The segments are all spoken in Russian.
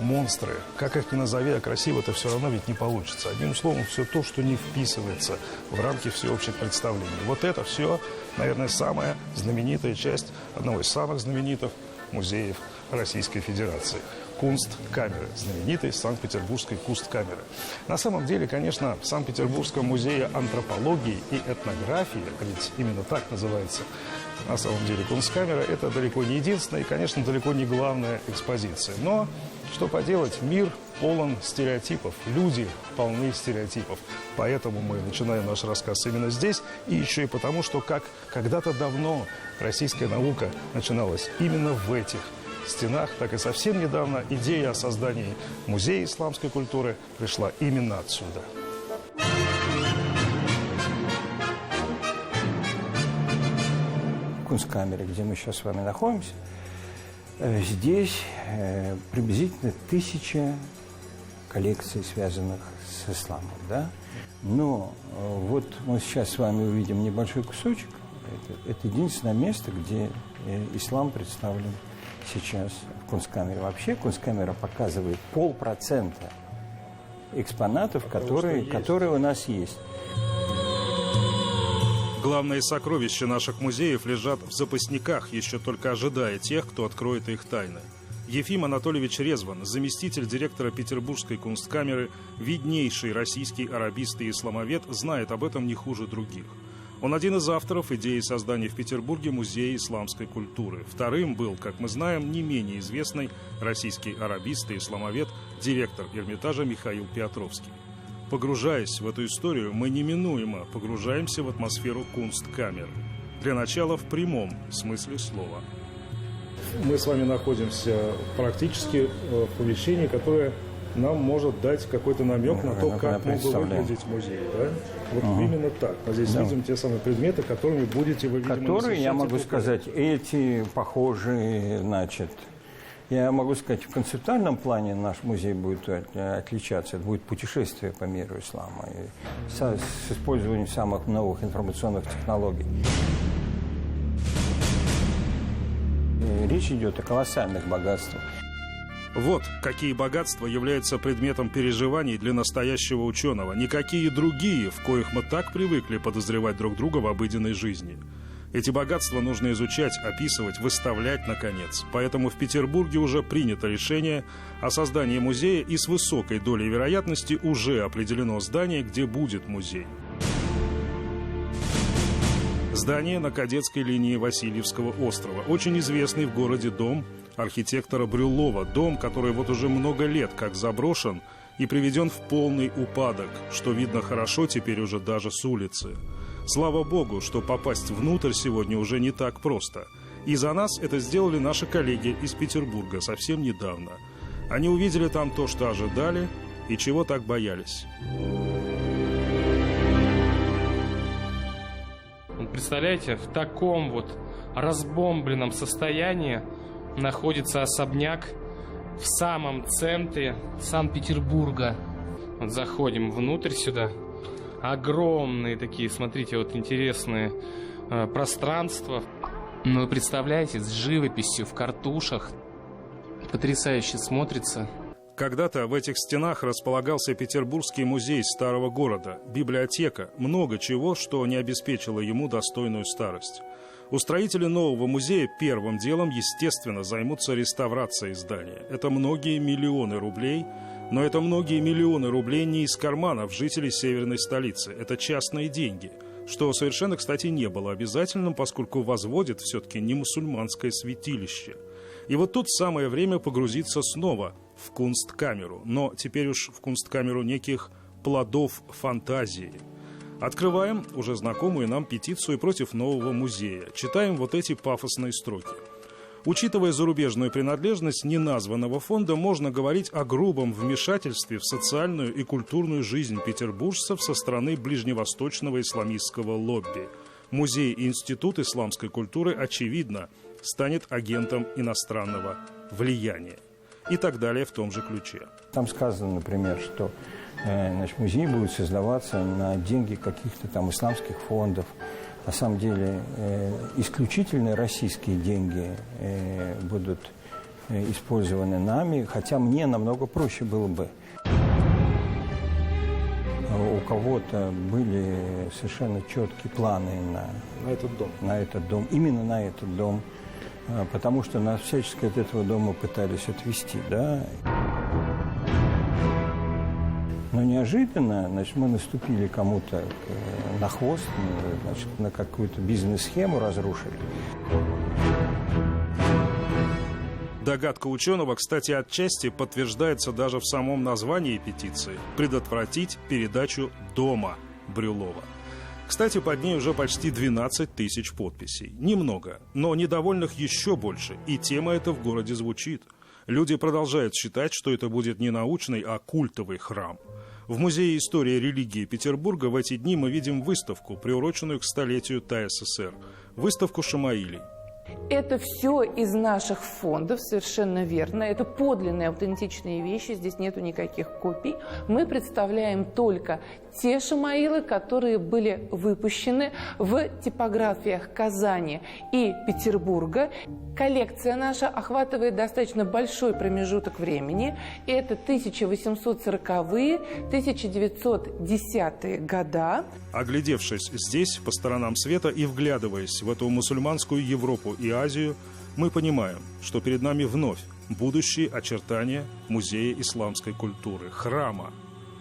монстры. Как их ни назови, а красиво это все равно ведь не получится. Одним словом, все то, что не вписывается в рамки всеобщих представлений. Вот это все, наверное, самая знаменитая часть одного из самых знаменитых музеев Российской Федерации. Кунсткамеры, знаменитой Санкт-Петербургской Кунсткамеры. На самом деле, конечно, в Санкт-Петербургском музее антропологии и этнографии, ведь именно так называется на самом деле Кунсткамера, это далеко не единственная и, конечно, далеко не главная экспозиция. Но что поделать, мир полон стереотипов, люди полны стереотипов. Поэтому мы начинаем наш рассказ именно здесь, и еще и потому, что как когда-то давно российская наука начиналась именно в этих стенах, так и совсем недавно идея о создании музея исламской культуры пришла именно отсюда. В Кунсткамере, где мы сейчас с вами находимся, здесь приблизительно 1000 коллекций, связанных с исламом. Да? Но вот мы сейчас с вами увидим небольшой кусочек. Это единственное место, где ислам представлен сейчас в Кунсткамере. Вообще Кунсткамера показывает 0,5% экспонатов, которые у нас есть. Главные сокровища наших музеев лежат в запасниках, еще только ожидая тех, кто откроет их тайны. Ефим Анатольевич Резван, заместитель директора Петербургской Кунсткамеры, виднейший российский арабист и исламовед, знает об этом не хуже других. Он один из авторов идеи создания в Петербурге музея исламской культуры. Вторым был, как мы знаем, не менее известный российский арабист и исламовед, директор Эрмитажа Михаил Петровский. Погружаясь в эту историю, мы неминуемо погружаемся в атмосферу Кунсткамеры. Для начала в прямом смысле слова. Мы с вами находимся практически в помещении, которое нам может дать какой-то намек на то, как мог бы выглядеть музей. Да? Вот именно так. Мы здесь видим те самые предметы, которыми будете вы, видимо, которые, я могу сказать, эти похожие, значит... Я могу сказать, в концептуальном плане наш музей будет отличаться. Это будет путешествие по миру ислама с использованием самых новых информационных технологий. И речь идет о колоссальных богатствах. Вот какие богатства являются предметом переживаний для настоящего ученого. Никакие другие, в коих мы так привыкли подозревать друг друга в обыденной жизни. Эти богатства нужно изучать, описывать, выставлять, наконец. Поэтому в Петербурге уже принято решение о создании музея, и с высокой долей вероятности уже определено здание, где будет музей. Здание на кадетской линии Васильевского острова. Очень известный в городе дом архитектора Брюллова. Дом, который вот уже много лет как заброшен и приведен в полный упадок, что видно хорошо теперь уже даже с улицы. Слава богу, что попасть внутрь сегодня уже не так просто. И за нас это сделали наши коллеги из Петербурга совсем недавно. Они увидели там то, что ожидали и чего так боялись. Представляете, в таком вот разбомбленном состоянии находится особняк в самом центре Санкт-Петербурга. Вот заходим внутрь сюда. Огромные такие, смотрите, вот интересные пространства. Ну, вы представляете, с живописью в картушах. Потрясающе смотрится. Когда-то в этих стенах располагался Петербургский музей старого города, библиотека, много чего, что не обеспечило ему достойную старость. Устроители нового музея первым делом, естественно, займутся реставрацией здания. Это многие миллионы рублей. Но это многие миллионы рублей не из карманов жителей северной столицы. Это частные деньги, что совершенно, кстати, не было обязательным, поскольку возводит все-таки не мусульманское святилище. И вот тут самое время погрузиться снова в Кунсткамеру, но теперь уж в Кунсткамеру неких плодов фантазии. Открываем уже знакомую нам петицию против нового музея. Читаем вот эти пафосные строки. Учитывая зарубежную принадлежность неназванного фонда, можно говорить о грубом вмешательстве в социальную и культурную жизнь петербуржцев со стороны ближневосточного исламистского лобби. Музей и Институт исламской культуры, очевидно, станет агентом иностранного влияния. И так далее в том же ключе. Там сказано, например, что музей будет создаваться на деньги каких-то там исламских фондов. На самом деле исключительно российские деньги будут использованы нами, хотя мне намного проще было бы. У кого-то были совершенно четкие планы на этот дом, именно на этот дом, потому что нас всячески от этого дома пытались отвести, да. Но неожиданно, значит, мы наступили кому-то на хвост, значит, на какую-то бизнес-схему разрушили. Догадка ученого, кстати, отчасти подтверждается даже в самом названии петиции – предотвратить передачу дома Брюллова. Кстати, под ней уже почти 12 тысяч подписей. Немного, но недовольных еще больше, и тема эта в городе звучит. Люди продолжают считать, что это будет не научный, а культовый храм. В Музее истории и религии Петербурга в эти дни мы видим выставку, приуроченную к столетию ТССР. Выставку Шамаилей. Это все из наших фондов, совершенно верно. Это подлинные, аутентичные вещи, здесь нету никаких копий. Мы представляем только те шамаилы, которые были выпущены в типографиях Казани и Петербурга. Коллекция наша охватывает достаточно большой промежуток времени. Это 1840-е, 1910-е года. Оглядевшись здесь, по сторонам света, и вглядываясь в эту мусульманскую Европу и Азию, мы понимаем, что перед нами вновь будущие очертания Музея исламской культуры, храма,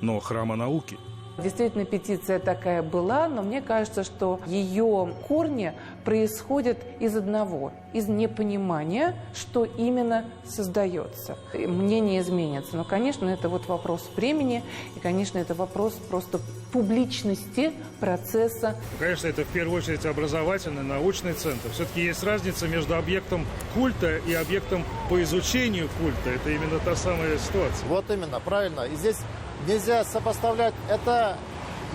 но храма науки. Действительно, петиция такая была, но мне кажется, что ее корни происходят из одного, из непонимания, что именно создается. Мнение изменится. Но, конечно, это вот вопрос времени, и, конечно, это вопрос просто публичности процесса. Конечно, это в первую очередь образовательный, научный центр. Все-таки есть разница между объектом культа и объектом по изучению культа. Это именно та самая ситуация. Вот именно, правильно. И здесь нельзя сопоставлять. Это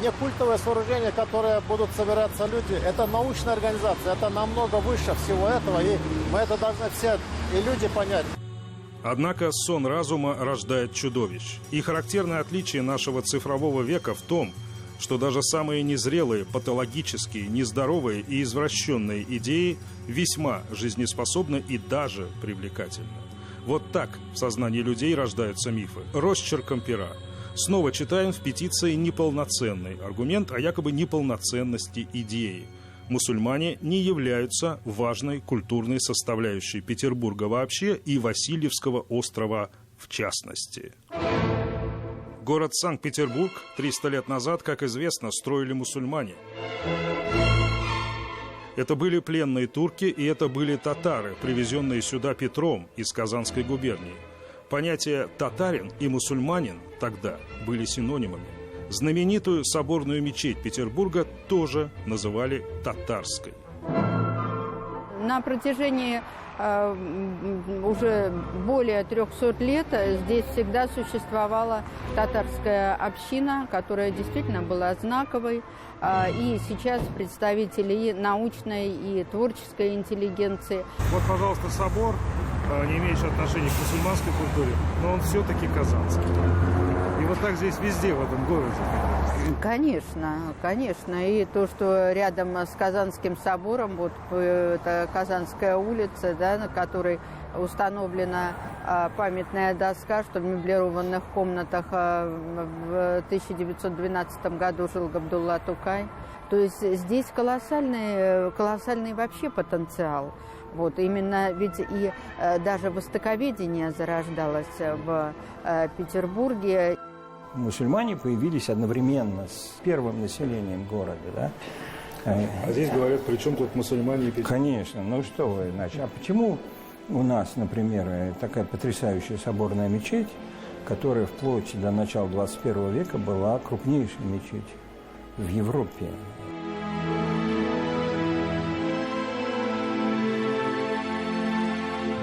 не культовое сооружение, которое будут собираться люди. Это научная организация. Это намного выше всего этого. И мы это должны все и люди понять. Однако сон разума рождает чудовищ. И характерное отличие нашего цифрового века в том, что даже самые незрелые, патологические, нездоровые и извращенные идеи весьма жизнеспособны и даже привлекательны. Вот так в сознании людей рождаются мифы. Росчерком пера. Снова читаем в петиции неполноценный аргумент о якобы неполноценности идеи. Мусульмане не являются важной культурной составляющей Петербурга вообще и Васильевского острова в частности. Город Санкт-Петербург 300 лет назад, как известно, строили мусульмане. Это были пленные турки, и это были татары, привезенные сюда Петром из Казанской губернии. Понятия «татарин» и «мусульманин» тогда были синонимами. Знаменитую соборную мечеть Петербурга тоже называли татарской. На протяжении уже более 300 лет здесь всегда существовала татарская община, которая действительно была знаковой. И сейчас представители и научной, и творческой интеллигенции. Вот, пожалуйста, собор, не имеющий отношения к мусульманской культуре, но он все-таки казанский. И вот так здесь везде, в этом городе. Конечно, конечно. И то, что рядом с Казанским собором, вот это Казанская улица, да, на которой установлена памятная доска, что в меблированных комнатах в 1912 году жил Габдулла Тукай. То есть здесь колоссальный вообще потенциал. Вот именно ведь и даже востоковедение зарождалось в Петербурге. Мусульмане появились одновременно с первым населением города, да? А здесь говорят, при чем тут мусульмане и петербуржцы? Конечно, ну что вы, значит, а почему у нас, например, такая потрясающая соборная мечеть, которая вплоть до начала 21 века была крупнейшей мечетью в Европе?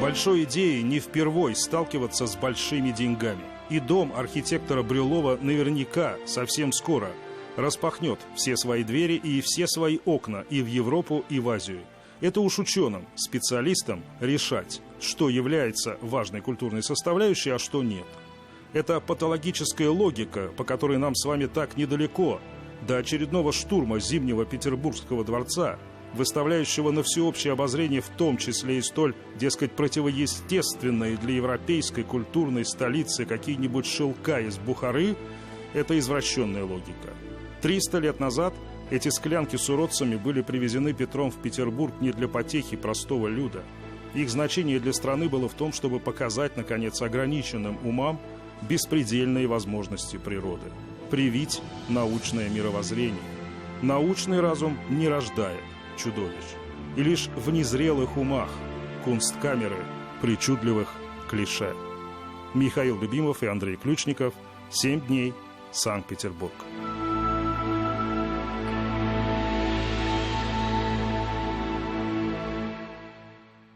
Большой идеей не впервой сталкиваться с большими деньгами. И дом архитектора Брюллова наверняка совсем скоро распахнет все свои двери и все свои окна и в Европу, и в Азию. Это уж ученым, специалистам решать, что является важной культурной составляющей, а что нет. Это патологическая логика, по которой нам с вами так недалеко до очередного штурма Зимнего Петербургского дворца, выставляющего на всеобщее обозрение в том числе и столь, дескать, противоестественные для европейской культурной столицы какие-нибудь шелка из Бухары, это извращенная логика. 300 лет назад эти склянки с уродцами были привезены Петром в Петербург не для потехи простого люда. Их значение для страны было в том, чтобы показать, наконец, ограниченным умам беспредельные возможности природы, привить научное мировоззрение. Научный разум не рождает чудовищ, и лишь в незрелых умах кунсткамеры причудливых клише. Михаил Любимов и Андрей Ключников. 7 дней. Санкт-Петербург.